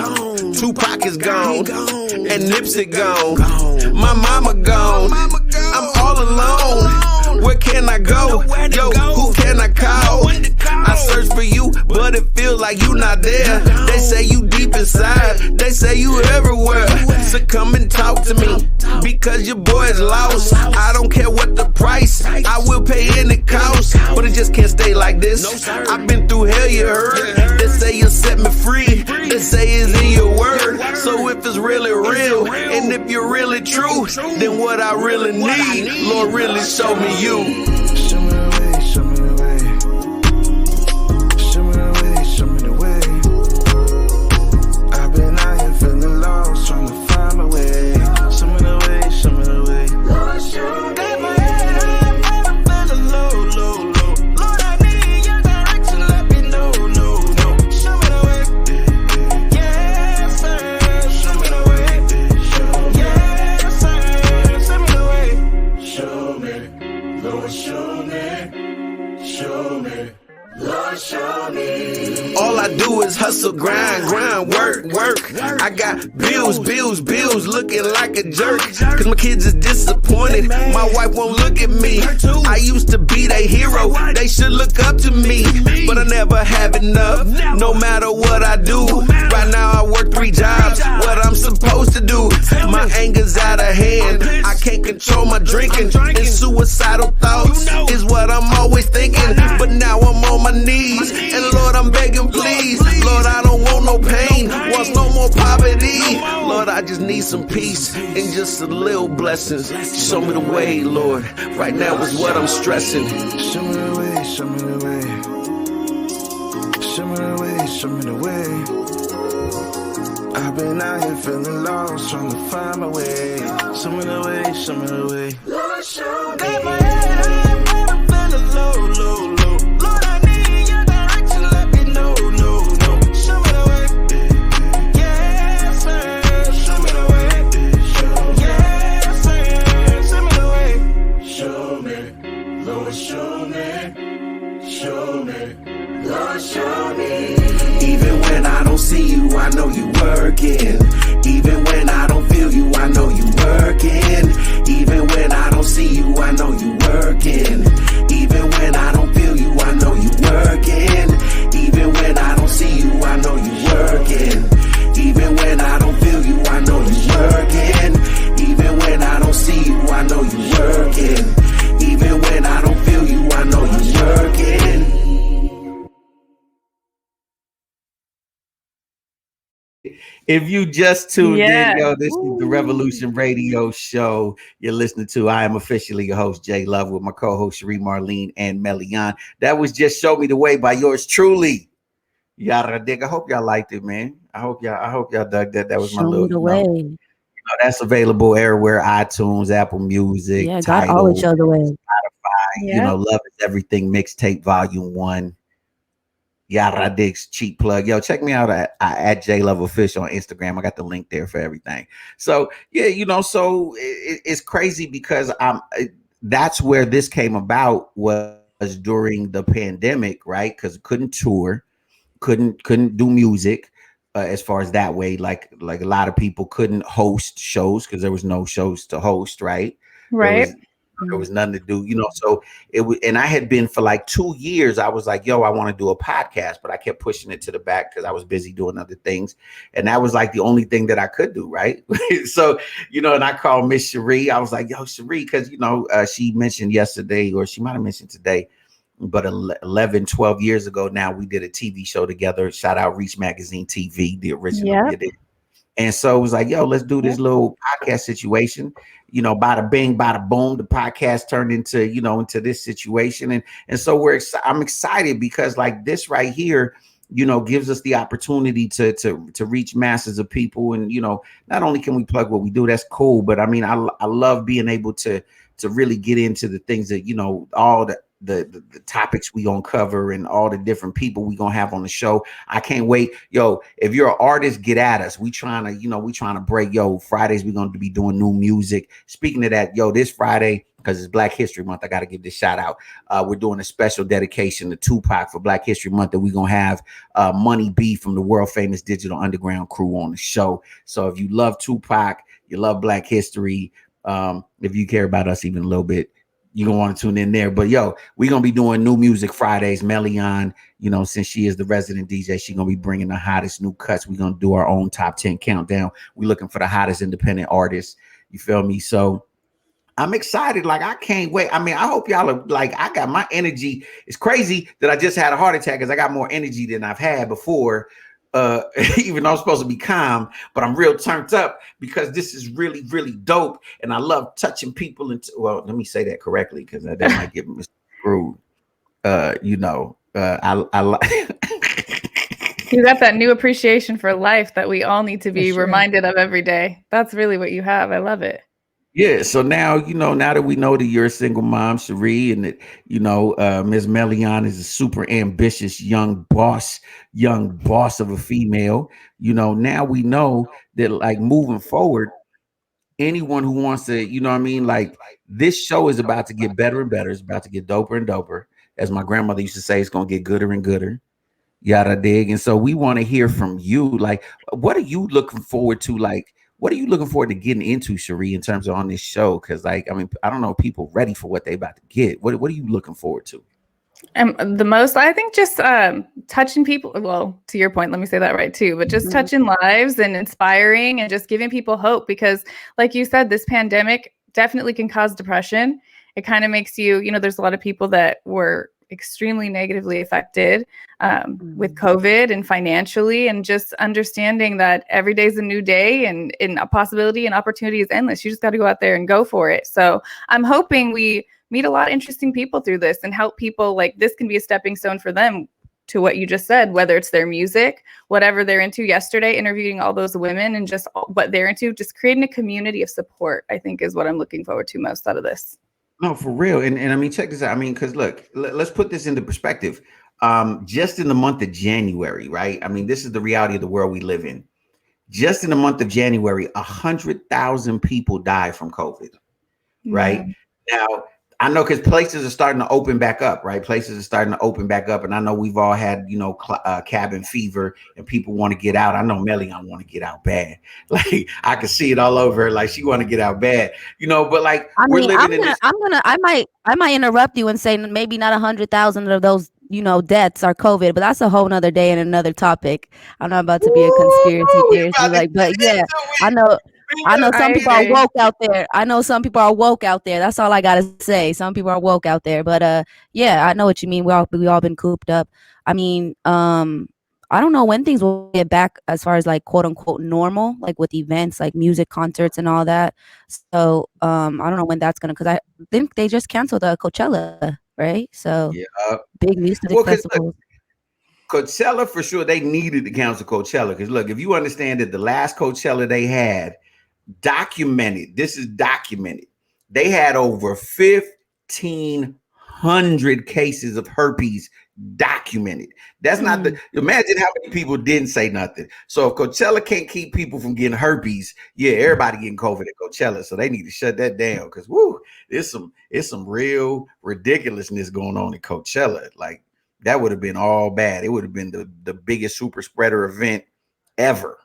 Tupac is gone, and Nipsey gone, my mama gone, I'm all alone. Where can I go? Yo, who can I call? I search for you, but it feels like you not there. They say you deep inside, they say you everywhere. So come and talk to me, because your boy is lost. I don't care what the price, I will pay any cost. But it just can't stay like this. I've been through hell, you heard. They say you'll set me free, they say it's in your word. So if it's really real, and if you're really true, then what I really need, Lord, really show me you. Show me the way, show me the way. Show me the way, show me the way. I've been out here feeling lost, trying to find my way. Show me the way, show me the way. Lord, show me. Got my head high, but I'm feeling low. Lord, I need your direction, let me know, no. Show me the way, yes sir. Show me the way, yes sir. Show me the way. Show me, Lord, show me. All I do is hustle, grind, work. I got bills, looking like a jerk. Cause my kids is disappointed. My wife won't look at me. I used to be their hero. They should look up to me. But I never have enough, no matter what I do. Right now I work 3 jobs, what I'm supposed to do. My anger's out of hand. I can't control my drinking. And suicidal thoughts is what I'm always thinking. But now I'm on my knees. And Lord, I'm begging, please. Lord, I don't want no pain. Wants no more poverty. Lord, I just need some peace and just a little blessings. Show me the way, Lord. Right now is what I'm stressing. Show me the way, show me the way. Show me the way, show me the way. I've been out here feeling lost, trying to find my way. Show me the way, show me the way. Lord, show me. Got my head high, but I'm feeling low. Lord, I need your direction, let me know, no. Show me the way. Yes, sir. Show me the way. Yes, sir. Show me the way. Show me, Lord, show me. Show me, Lord, show me. Even when I don't see you, I know you working. Even when I don't feel you, I know you working. Even when I don't see you, I know you working. Even when I don't feel you, I know you working. Even when I don't see you, I know you working. Even when I don't feel you, I know you working. Even when I don't see you, I know you working. Even when I don't feel you, I know you working. If you just tuned in, yo, this is the Revolution Radio Show you're listening to. I am officially your host, Jay Love, with my co-host, Sherrie Marlene and Melione. That was Just Show Me the Way by yours truly. Yara dig. I hope y'all liked it, man. I hope y'all dug that. That was Show my little, me the way. That's available everywhere: iTunes, Apple Music, Yeah, God Tidal, always show the way. Spotify. Love Is Everything mixtape volume 1. Yara Diggs cheap plug. Yo, check me out at J Love Official on Instagram. I got the link there for everything. So yeah, so it's crazy because that's where this came about, was during the pandemic, right? Because couldn't tour, couldn't do music, as far as that way. Like a lot of people couldn't host shows because there was no shows to host, right? There was nothing to do, so it was, and I had been for like 2 years. I was like, yo, I want to do a podcast, but I kept pushing it to the back because I was busy doing other things. And that was like the only thing that I could do. Right. So, and I called Miss Sherrie. I was like, yo, Sherrie, because, she mentioned yesterday, or she might've mentioned today, but 11, 12 years ago now, we did a TV show together. Shout out Reach Magazine TV, the original. And so it was like, yo, let's do this little podcast situation. Bada bing, bada boom. The podcast turned into, into this situation. And so I'm excited because like this right here, gives us the opportunity to reach masses of people. And, not only can we plug what we do, that's cool. But I mean, I love being able to really get into the things that, all the topics we gonna cover and all the different people we gonna have on the show. I can't wait. Yo, if you're an artist, get at us. We trying to break. Fridays we're gonna be doing new music. Speaking of that, this Friday, because it's Black History Month, I gotta give this shout out. We're doing a special dedication to Tupac for Black History Month, that we're gonna have Money B from the world famous Digital Underground crew on the show. So if you love Tupac, you love Black history, if you care about us even a little bit, you're gonna want to tune in there. But we're gonna be doing new music Fridays. Melione, since she is the resident DJ, she's gonna be bringing the hottest new cuts. We're gonna do our own top 10 countdown. We're looking for the hottest independent artists. You feel me? So I'm excited. Like, I can't wait. I mean, I hope y'all are like, I got my energy. It's crazy that I just had a heart attack because I got more energy than I've had before. Even though I'm supposed to be calm, but I'm real turned up because this is really, really dope. And I love touching people. Well, let me say that correctly, because that might get me screwed. I You got that new appreciation for life that we all need to be reminded of every day. That's really what you have. I love it. Yeah, so now, now that we know that you're a single mom, Sherrie, and that, Ms. Melione is a super ambitious young boss of a female, now we know that, like, moving forward, anyone who wants to, like, this show is about to get better and better. It's about to get doper and doper. As my grandmother used to say, it's going to get gooder and gooder. Yada dig. And so we want to hear from you. Like, what are you looking forward to? Like, what are you looking forward to getting into, Sherrie, in terms of on this show? Because, like, I mean, I don't know, people ready for what they about to get. What are you looking forward to? The most, I think, just touching people. Well, to your point, let me say that right too, but just Mhm. touching lives and inspiring and just giving people hope, because like you said, this pandemic definitely can cause depression. It kind of makes you, there's a lot of people that were extremely negatively affected with COVID and financially, and just understanding that every day is a new day, and a possibility and opportunity is endless. You just got to go out there and go for it. So I'm hoping we meet a lot of interesting people through this and help people. Like, this can be a stepping stone for them to what you just said, whether it's their music, whatever they're into. Yesterday, interviewing all those women and just what they're into, just creating a community of support, I think, is what I'm looking forward to most out of this. No, for real. And I mean, check this out. I mean, because look, let's put this into perspective. Just in the month of January, right? I mean, this is the reality of the world we live in. Just in the month of January, 100,000 people died from COVID, right? Now, I know because places are starting to open back up, right? Places are starting to open back up. And I know we've all had, cabin fever and people want to get out. I know Melione want to get out bad. Like, I can see it all over her. Like, she want to get out bad, but like, we're living in this. I might interrupt you and say maybe not 100,000 of those, deaths are COVID, but that's a whole nother day and another topic. I'm not about to be a conspiracy theorist, but yeah, I know some people are woke out there. I know some people are woke out there. That's all I gotta say. Some people are woke out there, but yeah, I know what you mean. We all been cooped up. I mean, I don't know when things will get back as far as like quote unquote normal, like with events like music concerts and all that. So I don't know when that's gonna, because I think they just canceled the Coachella, right? So Yeah. big music festivals. Coachella, for sure, they needed to cancel Coachella because look, if you understand that the last Coachella they had, this is documented, they had over 1,500 cases of herpes documented. That's not imagine how many people didn't say nothing. So if Coachella can't keep people from getting herpes, yeah, everybody getting COVID at Coachella. So they need to shut that down because it's some real ridiculousness going on at Coachella. Like, that would have been all bad. It would have been the biggest super spreader event ever.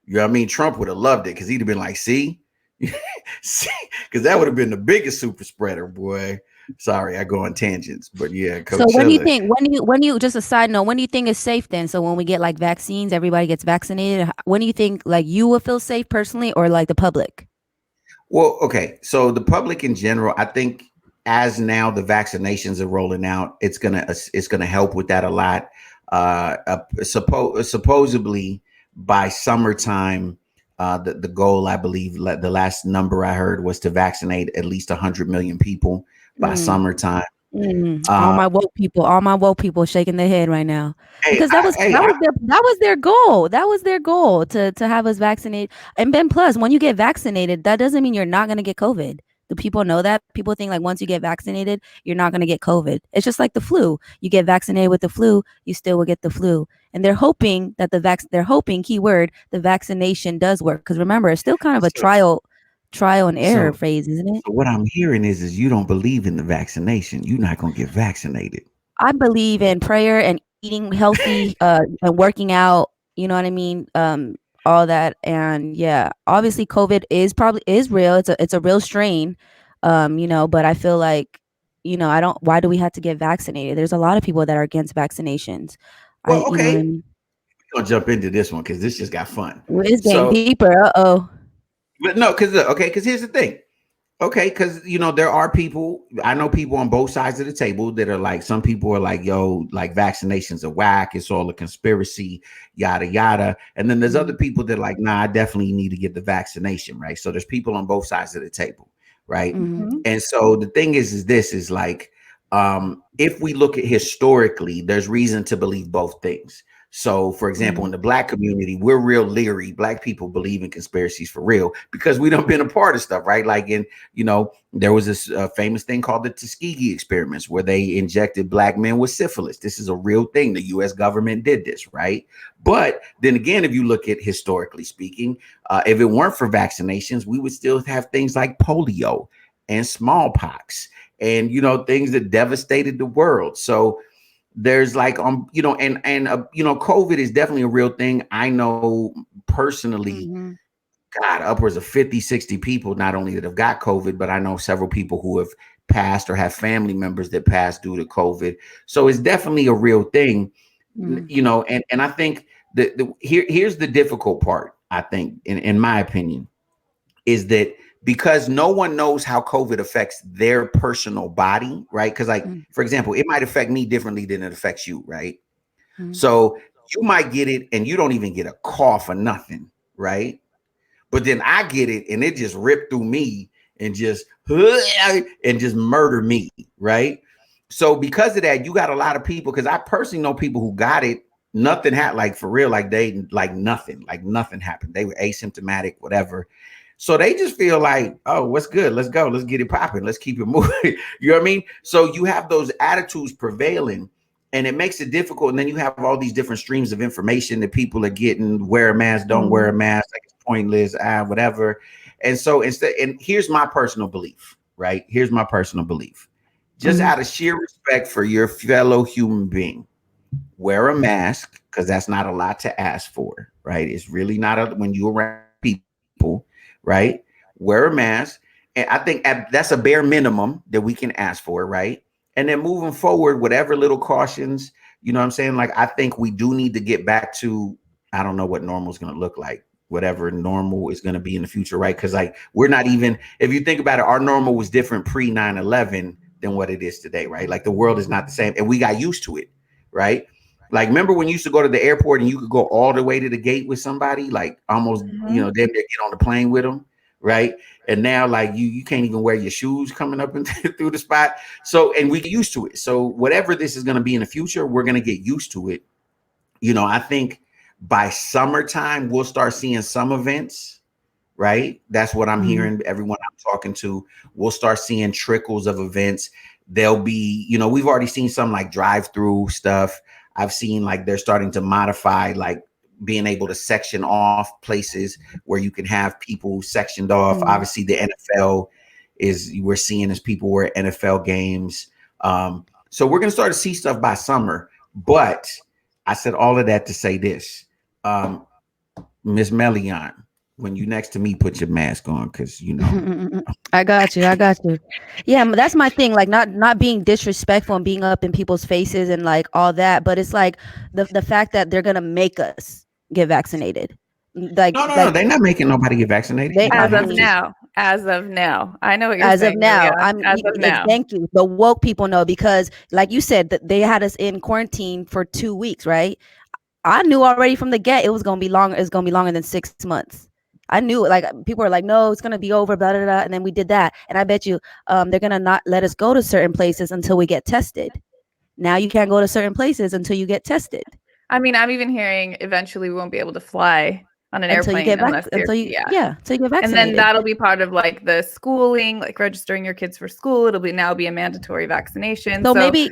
You know what I mean? Trump would have loved it because he'd have been like, see, because that would have been the biggest super spreader, boy. Sorry, I go on tangents, but yeah. Coachella. So when do you think, when you just a side note, when do you think is safe then? So when we get like vaccines, everybody gets vaccinated. When do you think like you will feel safe personally, or like the public? Well, okay. So the public in general, I think as now the vaccinations are rolling out, it's gonna help with that a lot. Supposedly by summertime, the goal, I believe, the last number I heard was to vaccinate at least 100 million people by summertime. All my woke people shaking their head right now, because that was their goal. That was their goal to have us vaccinated. And then plus, when you get vaccinated, that doesn't mean you're not going to get COVID. Do people know that? People think like once you get vaccinated, you're not going to get COVID. It's just like the flu. You get vaccinated with the flu, you still will get the flu. And they're hoping that keyword, the vaccination does work. Because remember, it's still kind of a trial and error phase, isn't it? So what I'm hearing is you don't believe in the vaccination. You're not going to get vaccinated. I believe in prayer and eating healthy and working out. You know what I mean? All that. And yeah, obviously COVID is real. It's a real strain, but I feel like, why do we have to get vaccinated? There's a lot of people that are against vaccinations. Well, okay. You know what I mean? We're going to jump into this one because this just got fun. It's getting deeper. But no, because here's the thing. Okay, because there are people, I know people on both sides of the table that are like, some people are like, yo, like vaccinations are whack, it's all a conspiracy, yada yada. And then there's other people that are like, nah, I definitely need to get the vaccination, right? So there's people on both sides of the table, right? And so the thing is this is like, if we look at historically, there's reason to believe both things. So, for example, in the Black community, we're real leery. Black people believe in conspiracies for real because we done been a part of stuff, right? Like there was this famous thing called the Tuskegee experiments where they injected Black men with syphilis. This is a real thing. The U.S. government did this, right? But then again, if you look at historically speaking, if it weren't for vaccinations, we would still have things like polio and smallpox and, things that devastated the world. So there's like you know, and you know, COVID is definitely a real thing. I know personally, God, upwards of 50, 60 people, not only that have got COVID, but I know several people who have passed or have family members that passed due to COVID. So it's definitely a real thing, you know, and I think here's the difficult part, I think, in my opinion, is that because no one knows how COVID affects their personal body, right? Because like, for example, it might affect me differently than it affects you, right? So you might get it and you don't even get a cough or nothing, right? But then I get it and it just ripped through me and just murder me, right? So because of that, you got a lot of people, because I personally know people who got it, nothing happened, like for real, like nothing happened. They were asymptomatic, whatever. So they just feel like, oh, what's good? Let's go. Let's get it popping. Let's keep it moving. You know what I mean? So you have those attitudes prevailing, and it makes it difficult. And then you have all these different streams of information that people are getting: wear a mask, don't wear a mask, like it's pointless, whatever. And so instead, and here's my personal belief, right? Here's my personal belief. Just out of sheer respect for your fellow human being, wear a mask, because that's not a lot to ask for, right? It's really not when you're around people, right? Wear a mask. And I think that's a bare minimum that we can ask for, right? And then moving forward, whatever little cautions, you know what I'm saying? Like, I think we do need to get back to, I don't know what normal is going to look like, whatever normal is going to be in the future, right? Because like, we're not even, if you think about it, our normal was different pre 9/11 than what it is today, right? Like the world is not the same, and we got used to it, right? Like, remember when you used to go to the airport and you could go all the way to the gate with somebody, like almost, you know, they get on the plane with them, right? And now, like, you can't even wear your shoes coming up and through the spot. So, and we get used to it. So whatever this is going to be in the future, we're going to get used to it. You know, I think by summertime, we'll start seeing some events, right? That's what I'm hearing. Everyone I'm talking to, we'll start seeing trickles of events. There'll be, you know, we've already seen some like drive-through stuff. I've seen like they're starting to modify, like being able to section off places where you can have people sectioned off. Obviously, the NFL we're seeing as people were at NFL games. So we're going to start to see stuff by summer. But I said all of that to say this, Miss Melione, when you next to me, put your mask on, because you know. I got you. Yeah, that's my thing. Like, not being disrespectful and being up in people's faces and like all that, but it's like the fact that they're gonna make us get vaccinated. Like, no, they're not making nobody get vaccinated. As of now, I know what you're as saying. of now, As of now. thank you. The woke people know, because like you said, that they had us in quarantine for 2 weeks, right? I knew already from the get it was gonna be longer. It's gonna be longer than 6 months. I knew, like, people were like, no, it's gonna be over, blah, blah, blah. And then we did that. And I bet you they're gonna not let us go to certain places until we get tested. Now you can't go to certain places until you get tested. I mean, I'm even hearing eventually we won't be able to fly on an until airplane you get until you get vaccinated. And then that'll be part of like the schooling, like registering your kids for school. It'll be a mandatory vaccination. So maybe,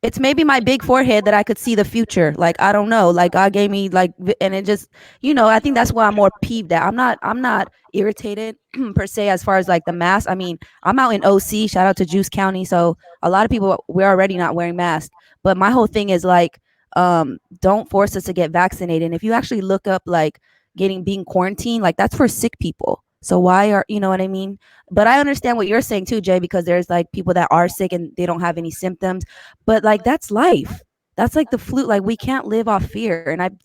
it's maybe my big forehead that I could see the future. Like, I don't know, like God gave me like, and it just, you know, I think that's why I'm more peeved at. I'm not irritated per se as far as like the mask. I mean, I'm out in OC, shout out to Juice County. So a lot of people, we're already not wearing masks, but my whole thing is like, don't force us to get vaccinated. And if you actually look up like being quarantined, like that's for sick people. So why are, you know what I mean? But I understand what you're saying too, Jay, because there's like people that are sick and they don't have any symptoms, but like that's life. That's like the flu. Like, we can't live off fear. And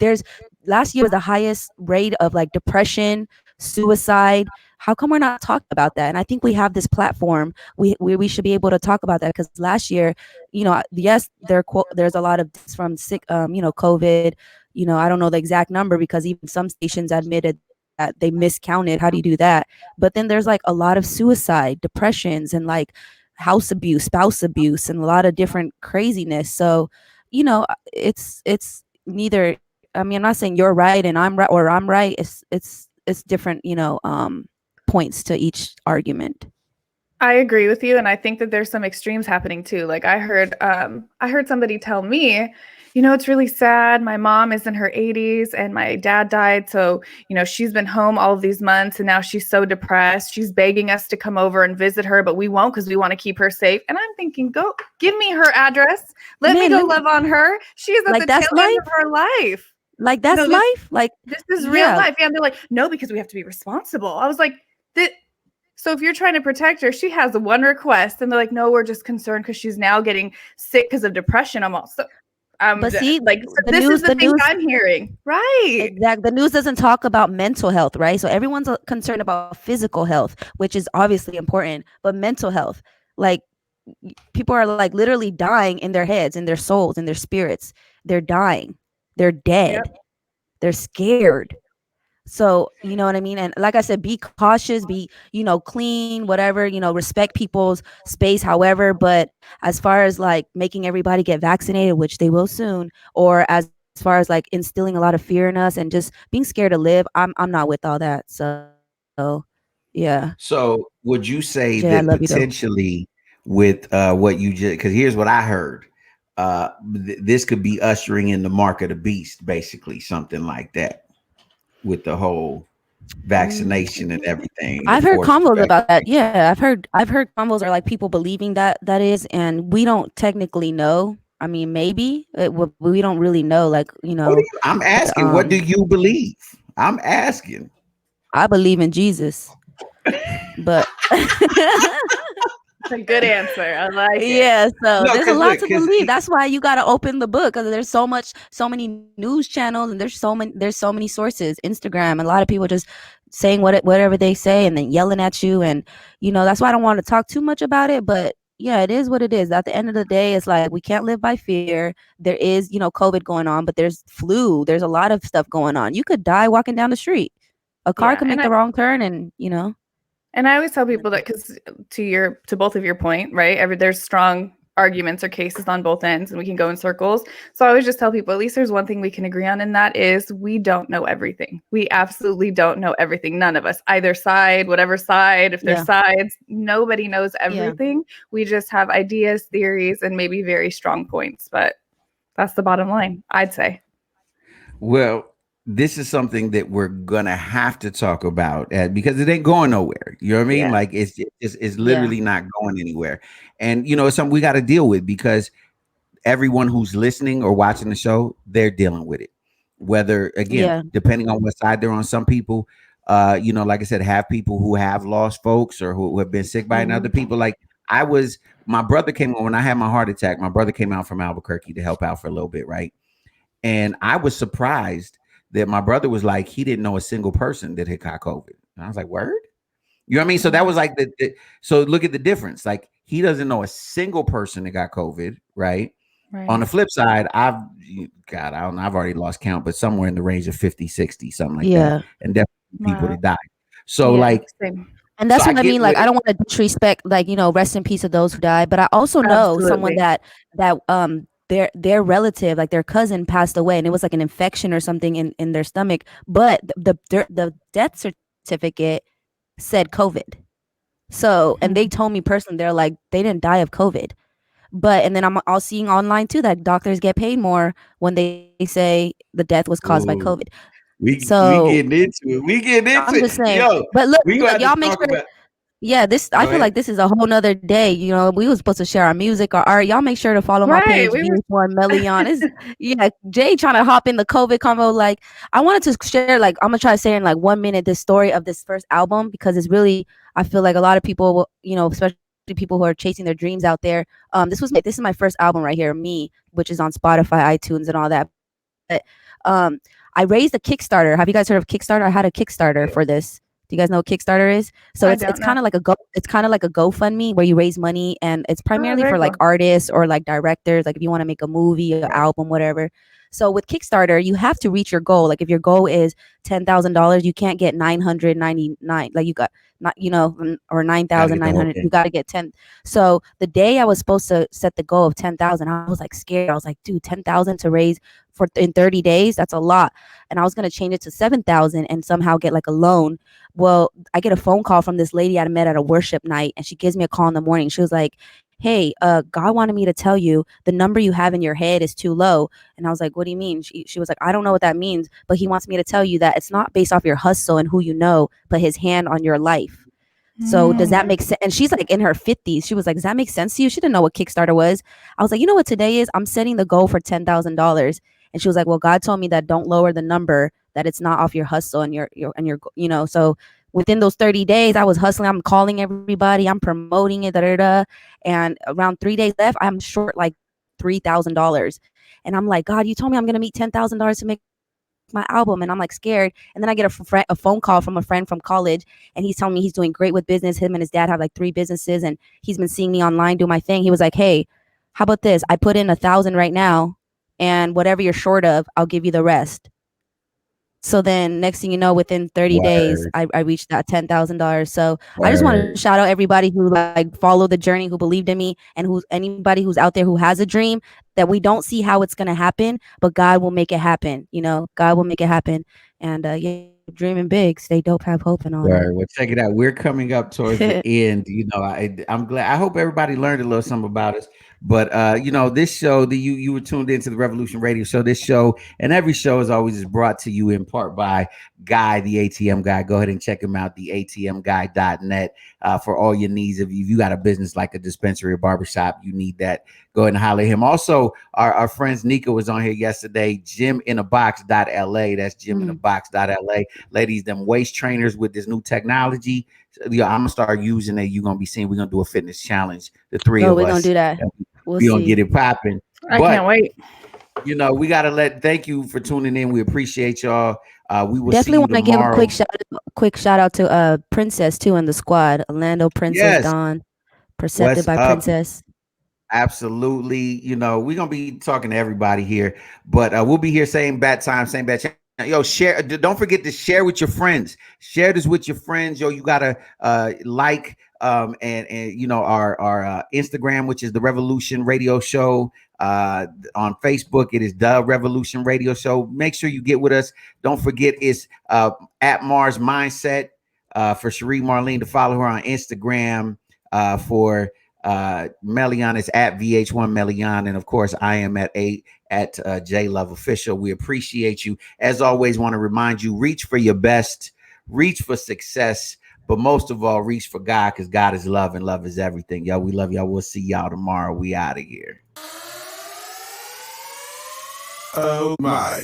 last year was the highest rate of like depression, suicide. How come we're not talking about that? And I think we have this platform. We should be able to talk about that, because last year, you know, yes, there's a lot of from sick, you know, COVID. You know, I don't know the exact number, because even some stations admitted that they miscounted. How do you do that? But then there's like a lot of suicide, depressions, and like house abuse, spouse abuse, and a lot of different craziness. So, you know, it's neither. I mean, I'm not saying you're right and I'm right, or I'm right. It's different, you know, points to each argument. I agree with you, and I think that there's some extremes happening too. Like I heard somebody tell me, It's really sad. My mom is in her 80s and my dad died. So, she's been home all of these months and now she's so depressed. She's begging us to come over and visit her, but we won't because we want to keep her safe. And I'm thinking, go give me her address. Let me go love on her. She's at Like, the that's tail end life? of her life. Like, that's No, life? Like, This is real life. Yeah, and they're like, no, because we have to be responsible. I was like, so if you're trying to protect her, she has one request. And they're like, no, we're just concerned because she's now getting sick because of depression. I'm also, but see, like, the this news, is the thing I'm hearing. Right. exactly. The news doesn't talk about mental health, right? So everyone's concerned about physical health, which is obviously important, but mental health, like, people are like literally dying in their heads, in their souls, in their spirits. They're dying. They're dead. Yep. They're scared. So, you know what I mean? And like I said, be cautious, be, clean, whatever, respect people's space, however. But as far as like making everybody get vaccinated, which they will soon, or as far as like instilling a lot of fear in us and just being scared to live, I'm not with all that. So yeah. So would you say Jay, I that love you though. potentially with what you just, because here's what I heard. This could be ushering in the mark of the beast, basically, something like that, with the whole vaccination and everything. I've heard convos about that. Yeah, I've heard convos are like people believing that is, and we don't technically know. I mean, maybe we don't really know. Like, I'm asking, what do you believe? I'm asking. I believe in Jesus, but That's a good answer. I like it. Yeah, so No, there's a 'cause lot look, to 'cause believe. That's why you got to open the book, because there's so many news channels, and there's so many sources. Instagram, a lot of people just saying whatever they say and then yelling at you, and that's why I don't want to talk too much about it. But yeah, it is what it is. At the end of the day, it's like we can't live by fear. There is COVID going on, but there's flu. There's a lot of stuff going on. You could die walking down the street. A car Yeah, could make and the wrong turn, and And I always tell people that, because to both of your point, right? There's strong arguments or cases on both ends, and we can go in circles. So I always just tell people, at least there's one thing we can agree on, and that is we don't know everything. We absolutely don't know everything. None of us, either side, whatever side, if there's sides, nobody knows everything. We just have ideas, theories, and maybe very strong points. But that's the bottom line, I'd say. Well, this is something that we're gonna have to talk about because it ain't going nowhere. You know what I mean? Yeah. Like it's literally not going anywhere, and it's something we got to deal with, because everyone who's listening or watching the show, they're dealing with it. Whether, again, depending on what side they're on. Some people, like I said, have people who have lost folks or who have been sick by, and other people, like my brother came on when I had my heart attack. My brother came out from Albuquerque to help out for a little bit, right? And I was surprised that my brother was like, he didn't know a single person that had got COVID. And I was like, word? You know what I mean? So that was like so look at the difference. Like, he doesn't know a single person that got COVID, right? On the flip side, I've already lost count, but somewhere in the range of 50, 60, something like that. And definitely people that died. So and that's what I mean. Like, I don't want to disrespect, like, rest in peace of those who died. But I also know someone that their relative, like their cousin, passed away, and it was like an infection or something in their stomach. But the death certificate said COVID. So, and they told me personally, they're like, they didn't die of COVID. But, and then I'm all seeing online too that doctors get paid more when they say the death was caused by COVID. We getting into it. We getting into I'm just saying. Yo, but look, y'all make sure. I feel like this is a whole nother day. We were supposed to share our music or art. Y'all make sure to follow my page, Reintroduce Melione. Jay trying to hop in the COVID convo. Like, I wanted to share, like, I'm gonna try to say in like 1 minute the story of this first album, because it's really, I feel like a lot of people, especially people who are chasing their dreams out there. This is my first album right here, Me, which is on Spotify, iTunes, and all that. But I raised a Kickstarter. Have you guys heard of Kickstarter? I had a Kickstarter for this. Do you guys know what Kickstarter is? So it's kind of like a GoFundMe where you raise money, and it's primarily for like artists or like directors, like if you want to make a movie, an album, whatever. So with Kickstarter, you have to reach your goal. Like, if your goal is $10,000, you can't get 999. Like, you got not, or 9,900. You got to get 10. So the day I was supposed to set the goal of 10,000, I was like scared. I was like, dude, 10,000 to raise in 30 days, that's a lot. And I was gonna change it to 7,000 and somehow get like a loan. Well, I get a phone call from this lady I met at a worship night, and she gives me a call in the morning. She was like, hey, God wanted me to tell you the number you have in your head is too low. And I was like, what do you mean? She was like, I don't know what that means, but he wants me to tell you that it's not based off your hustle and who you know, but his hand on your life. So does that make sense? And she's like in her 50s. She was like, does that make sense to you? She didn't know what Kickstarter was. I was like, you know what today is? I'm setting the goal for $10,000. And she was like, well, God told me that don't lower the number, that it's not off your hustle and your you know. So within those 30 days, I was hustling. I'm calling everybody. I'm promoting it. And around 3 days left, I'm short like $3,000. And I'm like, God, you told me I'm going to meet $10,000 to make my album, and I'm like scared. And then I get a phone call from a friend from college, and he's telling me he's doing great with business. Him and his dad have like 3 businesses, and he's been seeing me online do my thing. He was like, hey, how about this? I put in 1,000 right now, and whatever you're short of, I'll give you the rest. So then next thing you know, within 30 days, I reached that $10,000. So I just want to shout out everybody who like followed the journey, who believed in me, and anybody who's out there who has a dream that we don't see how it's going to happen, but God will make it happen. You know, God will make it happen. And yeah, dreaming big, stay dope, have hope, and all that. Well, check it out. We're coming up towards the end. You know, I'm glad. I hope everybody learned a little something about us. But you know, this show, you were tuned into the Revolution Radio Show. This show and every show is always brought to you in part by Guy, the ATM Guy. Go ahead and check him out, theatmguy.net, for all your needs. If you got a business like a dispensary or barbershop, you need that, go ahead and holler at him. Also, our friends Nika was on here yesterday, gyminabox.la. That's gyminabox.la. Ladies, them waist trainers with this new technology. Yeah, I'm gonna start using it. You're gonna be seeing, we're gonna do a fitness challenge. The three of us. We're gonna do that. We're gonna get it popping. I can't wait. You know, we gotta thank you for tuning in. We appreciate y'all. We will definitely want to give a quick shout out to Princess too in the squad. Orlando Princess, Dawn, Percepted by Princess. Absolutely. You know, we're gonna be talking to everybody here, but we'll be here same bat time, same bat channel. Yo, share. Don't forget to share with your friends. Share this with your friends. Yo, you gotta like and you know our Instagram, which is the Revolution Radio Show. On Facebook, it is the Revolution Radio Show. Make sure you get with us. Don't forget, it's at Mars Mindset for Sherrie Marlene, to follow her on Instagram. For Melione is at VH1 Melione, and of course I am at J Love Official. We appreciate you. As always, want to remind you, reach for your best, reach for success, but most of all, reach for God, because God is love and love is everything. Y'all, we love y'all. We'll see y'all tomorrow. We out of here. Oh my.